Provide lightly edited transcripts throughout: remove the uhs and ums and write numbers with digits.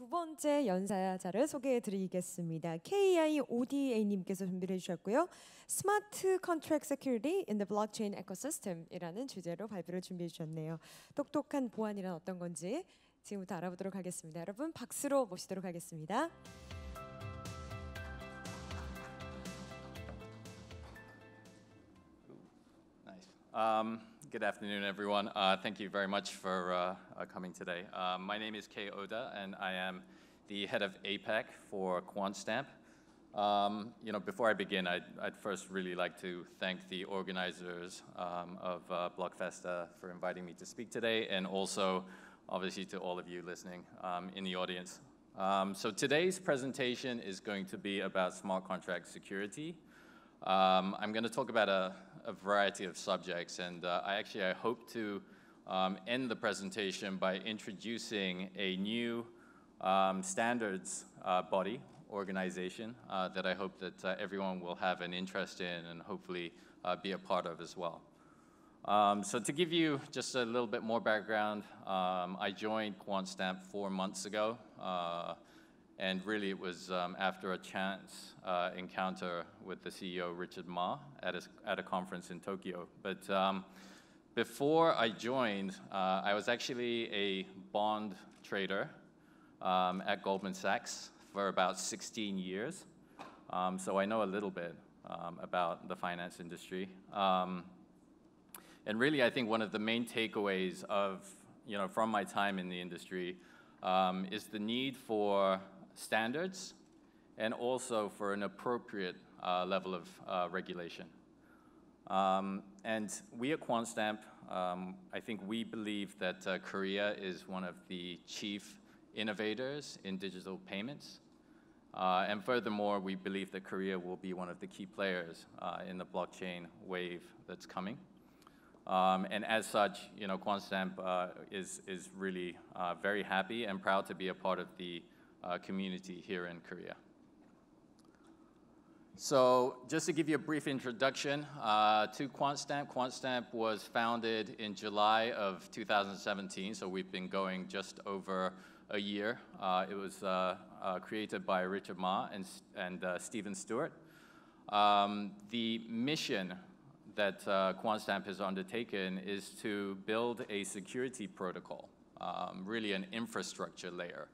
두 번째 연사자를 소개해드리겠습니다. KIODA님께서 준비를 해주셨고요. Smart Contract Security in the Blockchain Ecosystem이라는 주제로 발표를 준비해 주셨네요. 똑똑한 보안이란 어떤 건지 지금부터 알아보도록 하겠습니다. 여러분 박수로 모시도록 하겠습니다. Good afternoon, everyone. Thank you very much for coming today. My name is Kei Oda, and I am the head of APAC for Quantstamp. Before I begin, I'd first really like to thank the organizers of BLOCKFESTA for inviting me to speak today, and also, obviously, to all of you listening in the audience. So today's presentation is going to be about smart contract security. I'm going to talk about a variety of subjects, and I hope to end the presentation by introducing a new standards body organization that I hope that everyone will have an interest in and hopefully be a part of as well. So to give you just a little bit more background, I joined Quantstamp 4 months ago. And really, it was after a chance encounter with the CEO, Richard Ma, at a conference in Tokyo. But before I joined, I was actually a bond trader at Goldman Sachs for about 16 years. So I know a little bit about the finance industry. And really, I think one of the main takeaways from my time in the industry is the need for standards and also for an appropriate level of regulation. And we at Quantstamp, I think we believe that Korea is one of the chief innovators in digital payments. And furthermore, we believe that Korea will be one of the key players in the blockchain wave that's coming. And as such, Quantstamp is really very happy and proud to be a part of the community here in Korea. So just to give you a brief introduction to Quantstamp. Quantstamp was founded in July of 2017, so we've been going just over a year. It was created by Richard Ma and Stephen Stewart. The mission that Quantstamp has undertaken is to build a security protocol, really an infrastructure layer,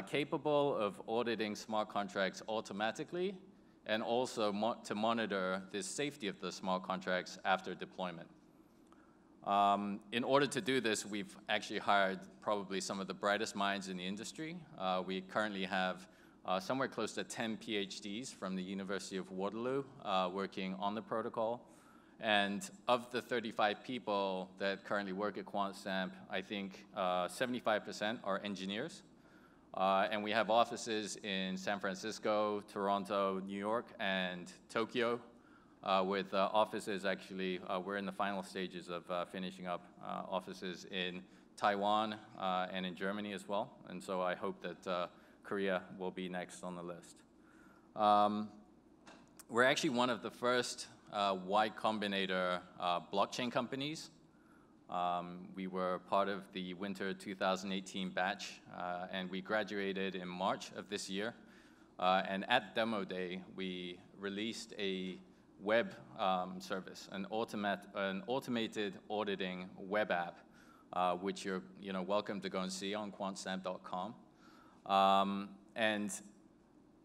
capable of auditing smart contracts automatically and also to monitor the safety of the smart contracts after deployment. In order to do this, we've actually hired probably some of the brightest minds in the industry. We currently have somewhere close to 10 PhDs from the University of Waterloo working on the protocol. And of the 35 people that currently work at Quantstamp, I think 75% are engineers. And we have offices in San Francisco, Toronto, New York, and Tokyo, with offices actually, we're in the final stages of finishing up offices in Taiwan and in Germany as well. And so I hope that Korea will be next on the list. We're actually one of the first Y Combinator blockchain companies. We were part of the winter 2018 batch, and we graduated in March of this year. And at Demo Day, we released a web service, an automated auditing web app, which you're welcome to go and see on quantstamp.com. And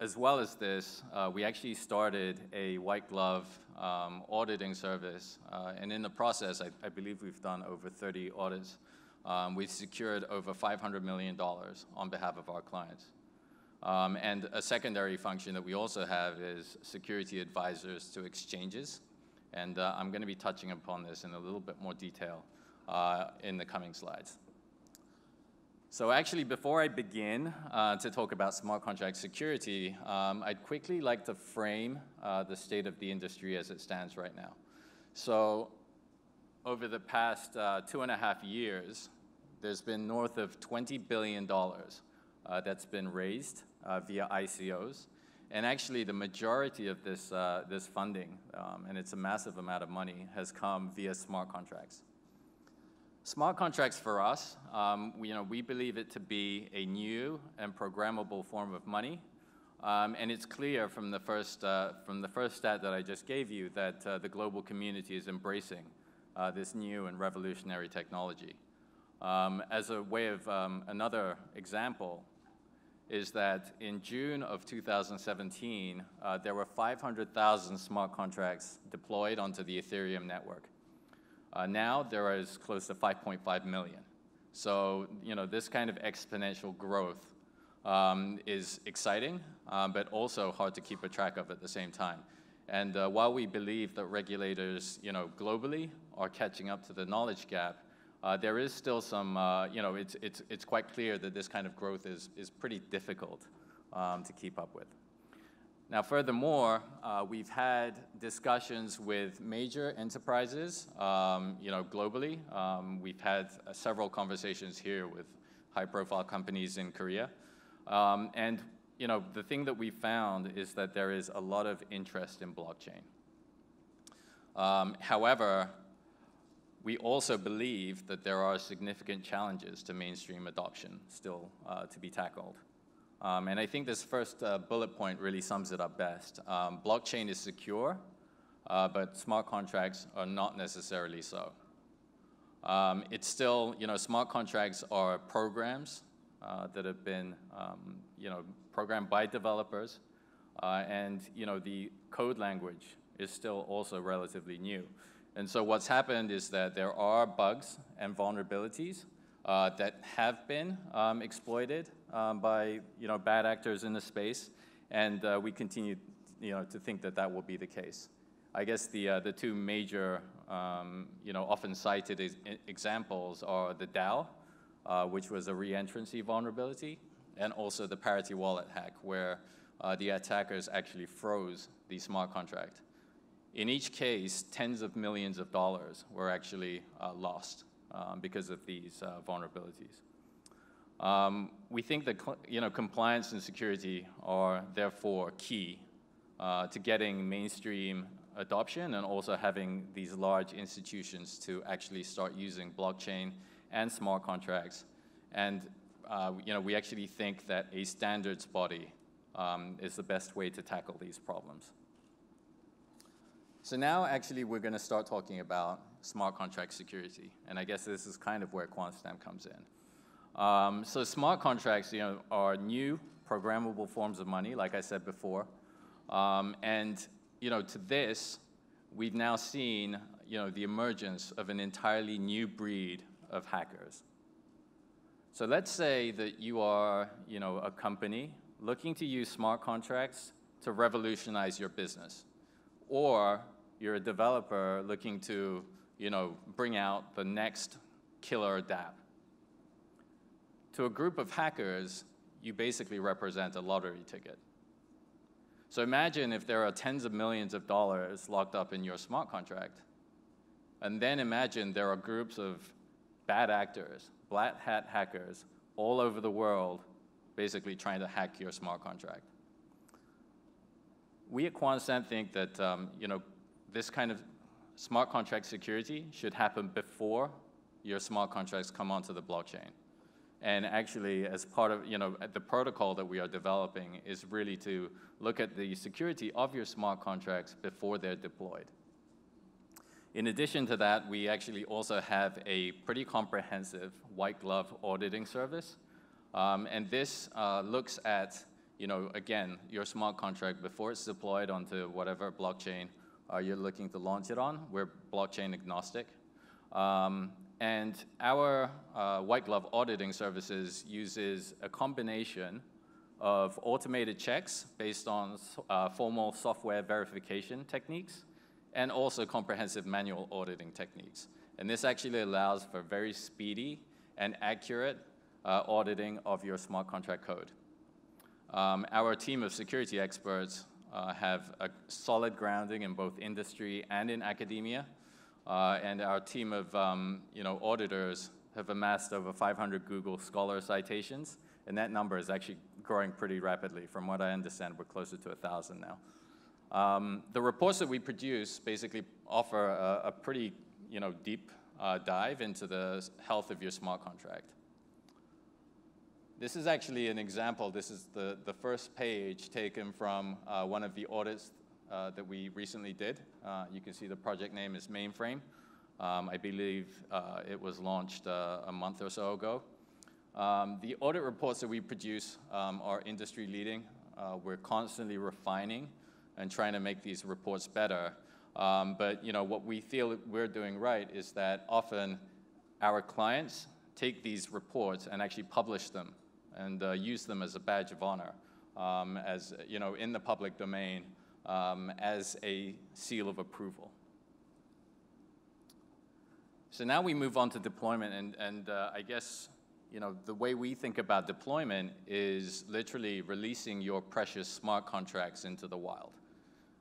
as well as this, we actually started a white glove auditing service, and in the process, I believe we've done over 30 audits. We've secured over $500 million on behalf of our clients. And a secondary function that we also have is security advisors to exchanges, and I'm going to be touching upon this in a little bit more detail in the coming slides. So actually, before I begin to talk about smart contract security, I'd quickly like to frame the state of the industry as it stands right now. So over the past 2.5 years, there's been north of $20 billion that's been raised via ICOs. And actually, the majority of this funding, and it's a massive amount of money, has come via smart contracts. Smart contracts for us, we believe it to be a new and programmable form of money. And it's clear from the first stat that I just gave you that the global community is embracing this new and revolutionary technology. As a way of another example is that in June of 2017, there were 500,000 smart contracts deployed onto the Ethereum network. Now there is close to 5.5 million. So, this kind of exponential growth is exciting, but also hard to keep a track of at the same time. And while we believe that regulators, globally are catching up to the knowledge gap, there is still some, it's quite clear that this kind of growth is pretty difficult to keep up with. Now, furthermore, we've had discussions with major enterprises, globally. We've had several conversations here with high-profile companies in Korea. And the thing that we found is that there is a lot of interest in blockchain. However, we also believe that there are significant challenges to mainstream adoption still to be tackled. And I think this first bullet point really sums it up best. Blockchain is secure, but smart contracts are not necessarily so. It's still, smart contracts are programs that have been, programmed by developers, and, the code language is still also relatively new. And so what's happened is that there are bugs and vulnerabilities that have been exploited by bad actors in the space, and we continue to think that that will be the case. I guess the two major often cited examples are the DAO, which was a reentrancy vulnerability, and also the parity wallet hack, where the attackers actually froze the smart contract. In each case, tens of millions of dollars were actually lost because of these vulnerabilities. We think that compliance and security are therefore key to getting mainstream adoption and also having these large institutions to actually start using blockchain and smart contracts. And we actually think that a standards body is the best way to tackle these problems. So now actually we're going to start talking about smart contract security, and I guess this is kind of where Quantstamp comes in. So smart contracts, are new programmable forms of money, like I said before, and to this, we've now seen the emergence of an entirely new breed of hackers. So let's say that you are a company looking to use smart contracts to revolutionize your business, or you're a developer looking to bring out the next killer dApp. To a group of hackers, you basically represent a lottery ticket. So imagine if there are tens of millions of dollars locked up in your smart contract, and then imagine there are groups of bad actors, black hat hackers, all over the world basically trying to hack your smart contract. We at Quantstamp think that this kind of smart contract security should happen before your smart contracts come onto the blockchain. And actually, as part of the protocol that we are developing is really to look at the security of your smart contracts before they're deployed. In addition to that, we actually also have a pretty comprehensive white glove auditing service. And this looks at, again, your smart contract before it's deployed onto whatever blockchain you're looking to launch it on. We're blockchain agnostic. And our white glove auditing services uses a combination of automated checks based on formal software verification techniques and also comprehensive manual auditing techniques. And this actually allows for very speedy and accurate auditing of your smart contract code. Our team of security experts have a solid grounding in both industry and in academia. And our team of auditors have amassed over 500 Google Scholar citations, and that number is actually growing pretty rapidly. From what I understand, we're closer to 1,000 now. The reports that we produce basically offer a pretty deep dive into the health of your smart contract. This is actually an example. This is the first page taken from one of the audits that we recently did. You can see the project name is Mainframe. I believe it was launched a month or so ago. The audit reports that we produce are industry leading. We're constantly refining and trying to make these reports better. But what we feel we're doing right is that often our clients take these reports and actually publish them and use them as a badge of honor, as in the public domain, as a seal of approval. So now we move on to deployment, and I guess the way we think about deployment is literally releasing your precious smart contracts into the wild.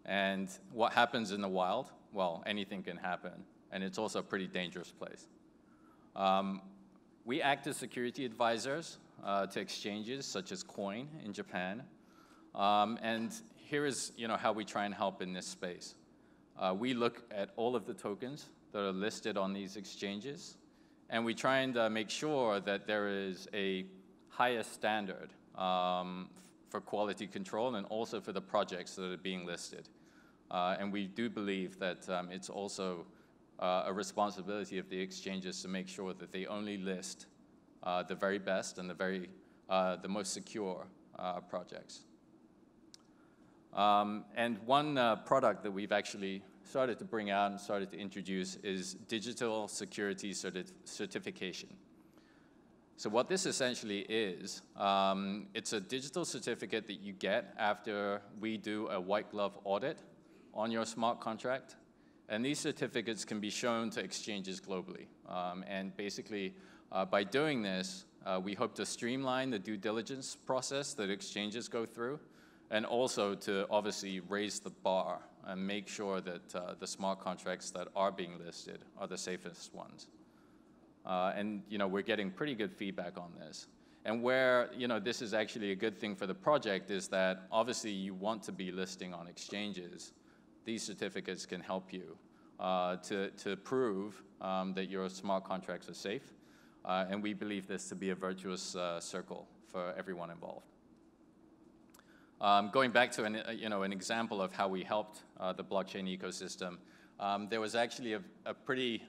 And what happens in the wild? Well, anything can happen, and it's also a pretty dangerous place. We act as security advisors to exchanges such as Coin in Japan, and here is how we try and help in this space. We look at all of the tokens that are listed on these exchanges, and we try and make sure that there is a higher standard for quality control and also for the projects that are being listed. And we do believe that it's also a responsibility of the exchanges to make sure that they only list the very best and the most secure projects. And one product that we've actually started to bring out and started to introduce is digital security certification. So what this essentially is, it's a digital certificate that you get after we do a white glove audit on your smart contract. And these certificates can be shown to exchanges globally. And basically, by doing this, we hope to streamline the due diligence process that exchanges go through, and also to obviously raise the bar and make sure that the smart contracts that are being listed are the safest ones. And we're getting pretty good feedback on this. And where this is actually a good thing for the project is that obviously you want to be listing on exchanges. These certificates can help you to prove that your smart contracts are safe. And we believe this to be a virtuous circle for everyone involved. Going back to an example of how we helped the blockchain ecosystem, there was actually a pretty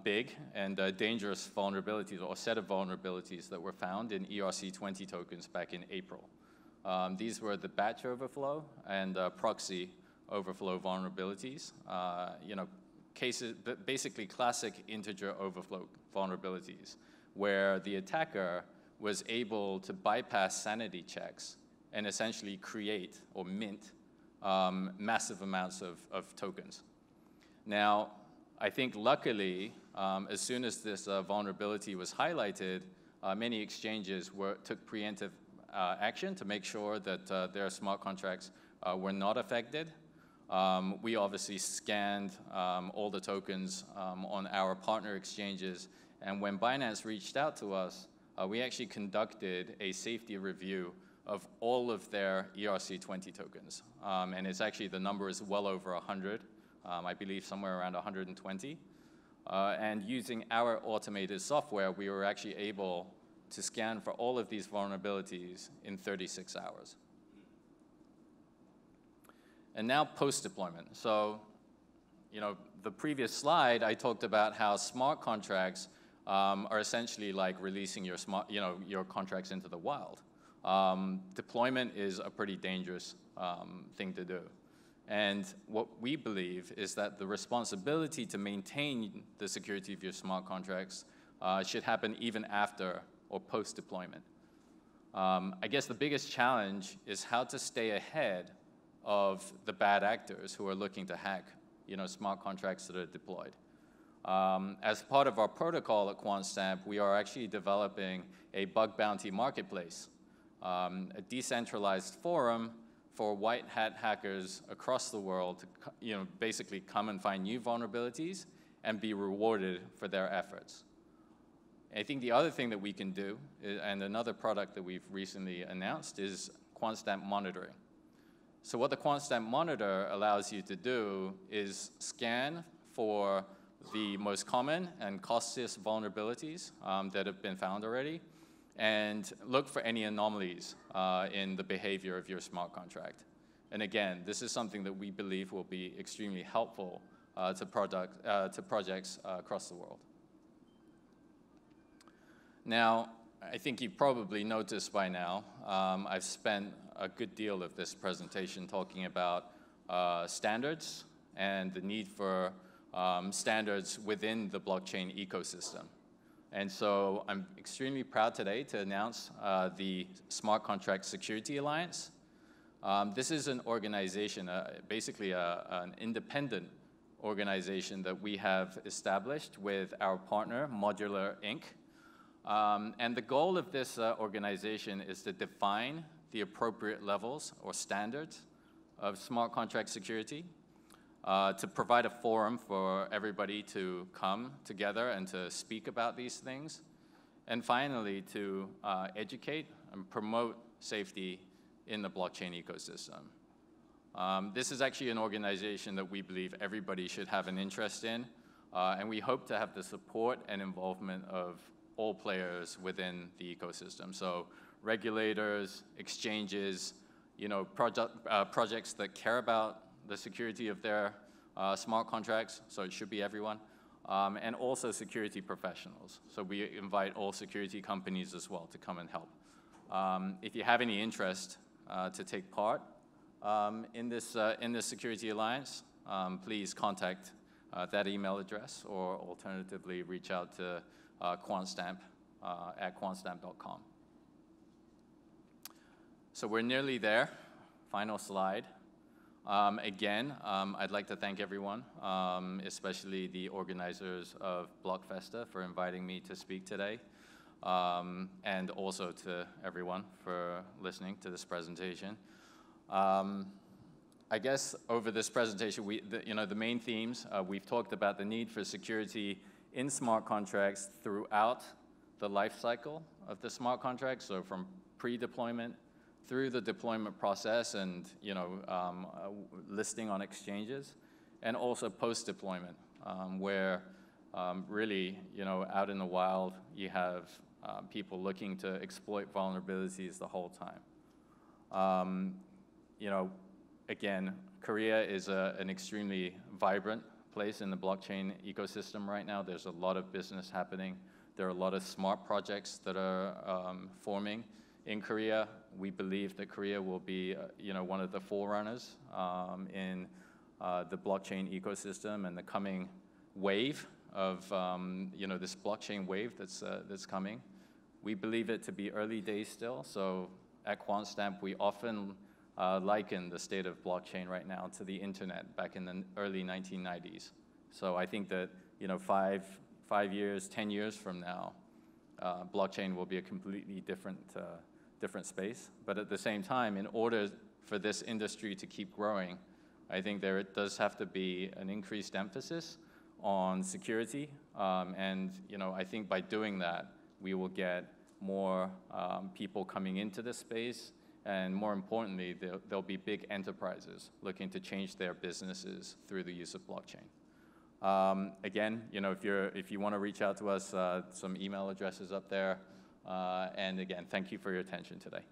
big and dangerous vulnerabilities or set of vulnerabilities that were found in ERC20 tokens back in April. These were the batch overflow and proxy overflow vulnerabilities. Cases, basically classic integer overflow vulnerabilities, where the attacker was able to bypass sanity checks and essentially create or mint massive amounts of tokens. Now, I think luckily, as soon as this vulnerability was highlighted, many exchanges took preemptive action to make sure that their smart contracts were not affected. We obviously scanned all the tokens on our partner exchanges, and when Binance reached out to us, we actually conducted a safety review of all of their ERC20 tokens. And it's actually, the number is well over 100, I believe somewhere around 120. And using our automated software, we were actually able to scan for all of these vulnerabilities in 36 hours. And now post-deployment. So, the previous slide, I talked about how smart contracts are essentially like releasing your your contracts into the wild. Deployment is a pretty dangerous thing to do. And what we believe is that the responsibility to maintain the security of your smart contracts should happen even after or post-deployment. I guess the biggest challenge is how to stay ahead of the bad actors who are looking to hack smart contracts that are deployed. As part of our protocol at Quantstamp, we are actually developing a bug bounty marketplace, a decentralized forum for white hat hackers across the world to basically come and find new vulnerabilities and be rewarded for their efforts. I think the other thing that we can do, and another product that we've recently announced, is Quantstamp monitoring. So what the Quantstamp monitor allows you to do is scan for the most common and costliest vulnerabilities that have been found already, and look for any anomalies in the behavior of your smart contract. And again, this is something that we believe will be extremely helpful to projects across the world. Now, I think you've probably noticed by now, I've spent a good deal of this presentation talking about standards and the need for standards within the blockchain ecosystem. And so I'm extremely proud today to announce the Smart Contract Security Alliance. This is an organization, basically an independent organization that we have established with our partner, Modular Inc. And the goal of this organization is to define the appropriate levels or standards of smart contract security, to provide a forum for everybody to come together and to speak about these things, and finally to educate and promote safety in the blockchain ecosystem. This is actually an organization that we believe everybody should have an interest in, and we hope to have the support and involvement of all players within the ecosystem. So regulators, exchanges, projects that care about the security of their smart contracts, so it should be everyone, and also security professionals. So we invite all security companies as well to come and help. If you have any interest to take part in this Security Alliance, please contact that email address, or alternatively reach out to Quantstamp at quantstamp.com. So we're nearly there. Final slide. Again, I'd like to thank everyone, especially the organizers of BLOCKFESTA, for inviting me to speak today, and also to everyone for listening to this presentation. I guess over this presentation, the main themes, we've talked about the need for security in smart contracts throughout the life cycle of the smart contract, so from pre-deployment through the deployment process and listing on exchanges, and also post-deployment, where really out in the wild you have people looking to exploit vulnerabilities the whole time. Again, Korea is an extremely vibrant place in the blockchain ecosystem right now. There's a lot of business happening. There are a lot of smart projects that are forming in Korea. We believe that Korea will be, one of the forerunners in the blockchain ecosystem and the coming wave of, this blockchain wave that's coming. We believe it to be early days still. So at Quantstamp, we often liken the state of blockchain right now to the internet back in the early 1990s. So I think that 5 years, 10 years from now, blockchain will be a completely different space. But at the same time, in order for this industry to keep growing, I think there does have to be an increased emphasis on security. And I think by doing that, we will get more people coming into this space. And more importantly, there'll be big enterprises looking to change their businesses through the use of blockchain. Again, if you want to reach out to us, some email addresses up there. And again, thank you for your attention today.